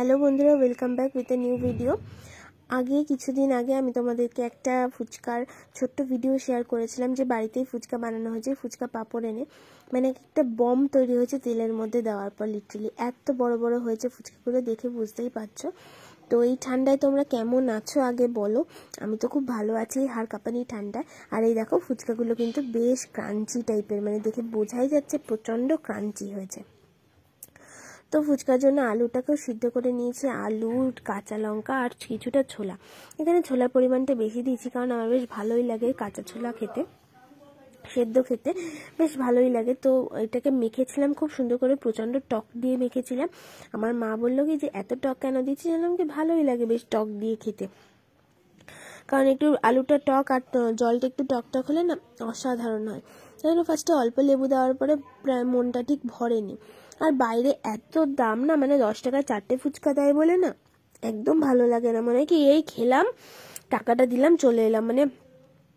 Hello बंधुरा welcome back with a new video. आगे কিছুদিন আগে আমি তোমাদেরকে একটা ফুচকার ছোট্ট ভিডিও শেয়ার করেছিলাম যে বাড়িতেই ফুচকা বানানো হয়েছে, ফুচকা পাপড় এনে মানে একটা বম তৈরি হয়েছে তেলের মধ্যে দেওয়ার পর। লিটারালি এত বড় বড় হয়েছে ফুচকাগুলো, দেখে বুঝতেই পারছো। তো এই ঠান্ডায় তোমরা কেমন আছো আগে বলো। আমি তো খুব ভালো আছি, হাড় কাঁপানি ঠান্ডায়। আর এই দেখো ফুচকাগুলো কিন্তু বেশ ক্রাঞ্চি টাইপের, মানে দেখে বোঝাই যাচ্ছে প্রচণ্ড ক্রাঞ্চি হয়েছে। তো ফুচকার জন্য আলুটাকেও সিদ্ধ করে নিয়েছি, আলু, কাঁচা লঙ্কা আর কিছুটা ছোলা। এখানে ছোলার পরিমাণটা বেশি দিয়েছি কারণ আমার বেশ ভালোই লাগে কাঁচা ছোলা খেতে, সেদ্ধ খেতে বেশ ভালোই লাগে। তো এটাকে মেখেছিলাম খুব সুন্দর করে, প্রচণ্ড টক দিয়ে মেখেছিলাম। আমার মা বললো কি যে এত টক কেন দিচ্ছি, জানলাম কি ভালোই লাগে বেশ টক দিয়ে খেতে, কারণ একটু আলুটা টক আর জলটা একটু টক টক হলে না অসাধারণ হয়। তাই ফার্স্টে অল্প লেবু দেওয়ার পরে প্রায় মনটা ঠিক ভরেনি। আর বাইরে এত দাম না, মানে 10 টাকা 4টে ফুচকা দেয় বলে না একদম ভালো লাগে না। মানে কি এই খেলাম, টাকাটা দিলাম, চলে এলাম, মানে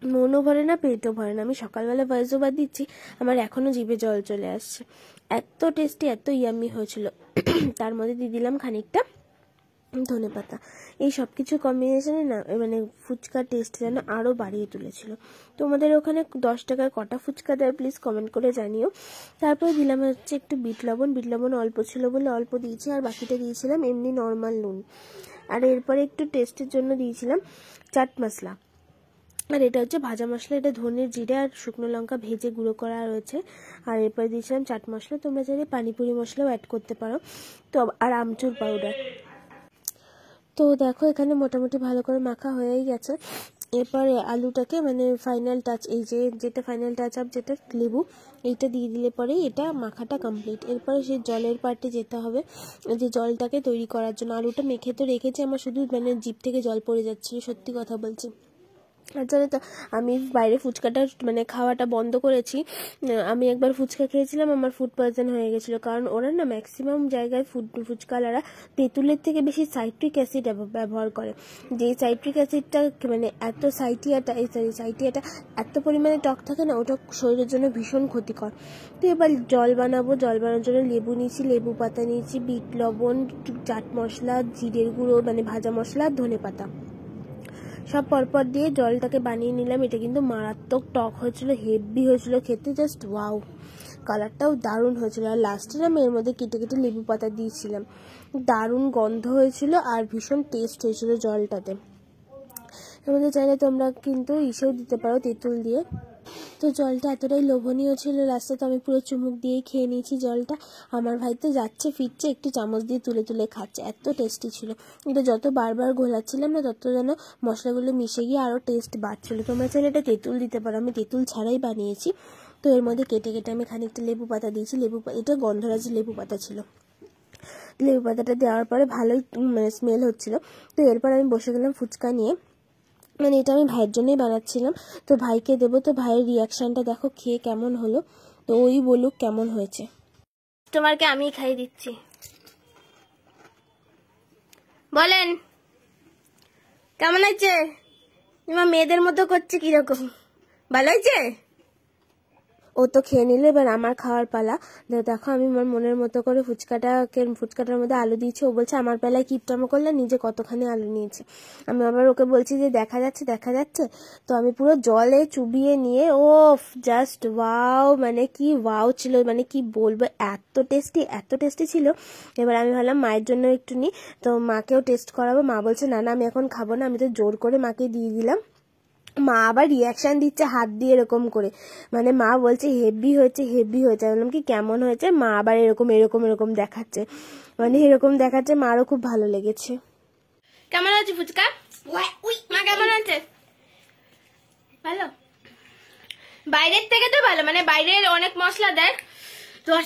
মনও ভরে না পেটও ভরে না। আমি সকালবেলা ভয়েস ওভার দিচ্ছি, আমার এখনও জিভে জল চলে আসছে। এত টেস্টি, এত ইয়াম্মি হয়েছিল। তার মধ্যে দিয়ে দিলাম খানিকটা ধনেপাতা। এই সব কিছু কম্বিনেশনে না মানে ফুচকার টেস্ট যেন আরও বাড়িয়ে তুলেছিল। তোমাদের ওখানে 10 টাকার কটা ফুচকা দেয় প্লিজ কমেন্ট করে জানিও। তারপরে দিলাম হচ্ছে একটু বিট লবণ। বিট লবণ অল্প ছিল বলে অল্প দিয়েছি, আর বাকিটা দিয়েছিলাম এমনি নর্মাল নুন। আর এরপরে একটু টেস্টের জন্য দিয়েছিলাম চাট মশলা। আর এটা হচ্ছে ভাজা মশলা, এটা ধনে, জিরে আর শুকনো লঙ্কা ভেজে গুঁড়ো করা রয়েছে। আর এরপরে দিয়েছিলাম চাট মশলা, তোমরা চাইলে পানিপুরি মশলাও অ্যাড করতে পারো। তো আর আমচুর পাউডার। তো দেখো এখানে মোটামুটি ভালো করে মাখা হয়েই গেছে। এরপরে আলুটাকে মানে ফাইনাল টাচ, এই যেটা ফাইনাল টাচ আপ যেটা লেবু, এইটা দিয়ে দিলে পরেই এটা মাখাটা কমপ্লিট। এরপরে সেই জলের পার্টে যেতে হবে, যে জলটাকে তৈরি করার জন্য। আলুটা মেখে তো রেখেছি, আমার শুধু মানে জিভ থেকে জল পড়ে যাচ্ছিল, সত্যি কথা বলছি। আর জানো তো আমি বাইরে ফুচকাটা মানে খাওয়াটা বন্ধ করেছি। আমি একবার ফুচকা খেয়েছিলাম, আমার ফুড পয়জন হয়ে গেছিলো, কারণ ওরা না ম্যাক্সিমাম জায়গায় ফুচকালারা তেঁতুলের থেকে বেশি সাইট্রিক অ্যাসিড ব্যবহার করে। যেই সাইট্রিক অ্যাসিডটা মানে এত সাইটিয়াটা এত পরিমাণে টক থাকে না, ওটা শরীরের জন্য ভীষণ ক্ষতিকর। তো এবার জল বানাবো, জল বানানোর জন্য লেবু নিয়েছি, লেবু পাতা নিয়েছি, বিট লবণ, চাট মশলা, জিরের গুঁড়ো মানে ভাজা মশলা, ধনে পাতা সব পরপর দিয়ে জলটাকে বানিয়ে নিলাম। এটা কিন্তু মারাত্মক টক হয়েছিল, হেভি হয়েছিল খেতে, জাস্ট ওয়াও। কালারটাও দারুণ হয়েছিল। আর লাস্টে আমি এর মধ্যে কেটে কেটে লেবু পাতা দিয়েছিলাম, দারুণ গন্ধ হয়েছিল আর ভীষণ টেস্ট হয়েছিল জলটাতে। এর মধ্যে চাইলে তোমরা কিন্তু ইসেও দিতে পারো, তেঁতুল দিয়ে। তো জলটা এতটাই লোভনীয় ছিল, লাস্টে তো আমি পুরো চুমুক দিয়েই খেয়ে নিয়েছি জলটা। আমার ভাই তো যাচ্ছে ফিরছে একটু চামচ দিয়ে তুলে তুলে খাচ্ছে, এত টেস্টি ছিল। এটা যত বারবার ঘোলাচ্ছিলাম না তত যেন মশলাগুলো মিশে গিয়ে আরও টেস্ট বাড়ছিল। তোমরা চাইলে এটা তেঁতুল দিতে পারো, আমি তেঁতুল ছাড়াই বানিয়েছি। তো এর মধ্যে কেটে কেটে আমি খানিকটা লেবু পাতা দিয়েছি, এটা গন্ধরাজ লেবু পাতা ছিল। লেবু পাতাটা দেওয়ার পরে ভালোই মানে স্মেল হচ্ছিল। তো এরপর আমি বসে গেলাম ফুচকা নিয়ে, মানে এটা আমি ভাইয়ের জন্যই বানাচ্ছিলাম। তো ভাইকে দেবো, তো ভাইয়ের রিয়াকশানটা দেখো খেয়ে কেমন হলো, তো ওই বলুক কেমন হয়েছে। তোমাকে আমি খাইয়ে দিচ্ছি, বলেন কেমন হয়েছে? তোমার মেয়েদের মতো করছে কিরকম, ভালো হয়েছে? ও তো খেয়ে নিল, এবার আমার খাওয়ার পালা। দেখো আমি আমার মনের মতো করে ফুচকাটার মধ্যে আলু দিয়েছি। ও বলছে আমার বেলায় কিপটামো করলে, নিজে কতখানি আলু নিয়েছে। আমি আবার ওকে বলছি যে দেখা যাচ্ছে। তো আমি পুরো জলে চুবিয়ে নিয়ে, ও জাস্ট ওয়াও, মানে কি ওয়াও ছিল, মানে কি বলবো, এত টেস্টি ছিল। এবার আমি ভাবলাম মায়ের জন্য একটু নিই, তো মাকেও টেস্ট করাবো। মা বলছে না আমি এখন খাবো না। আমি তো জোর করে মাকে দিয়ে দিলাম। মা আবার রিয়াকশন দিচ্ছে হাত দিয়ে এরকম করে, মানে মা বলছে হেভি হয়েছে। বললাম কি কেমন হয়েছে? মা আবার এরকম দেখাচ্ছে, মানে এরকম দেখাচ্ছে। মারও খুব ভালো লেগেছে। কেমন হয়েছে ফুচকা? মা কেমন হয়েছে? ভালো, বাইরের থেকে তো ভালো, মানে বাইরের অনেক মশলা দেয়। 10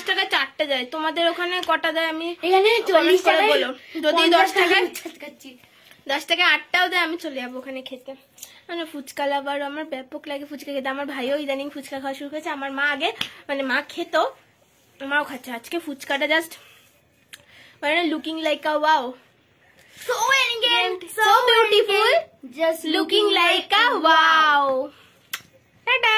টাকায় 4টে দেয়, তোমাদের ওখানে কটা দেয় আমি এখানে 40 টাকা বলো। যদি 10 টাকা 8টাও দেয় আমি চলে যাবো ওখানে খেতে। মানে ফুচকা লাভার, আমার ব্যাপক লাগে ফুচকা খেতে। আমার ভাইও ইদানিং ফুচকা খাওয়া শুরু করেছে। আমার মা আগে মানে মা খেত, মাও খাচ্ছে। আজকে ফুচকাটা জাস্ট মানে looking like a wow, so elegant, so beautiful, just looking like a wow. Ta-da!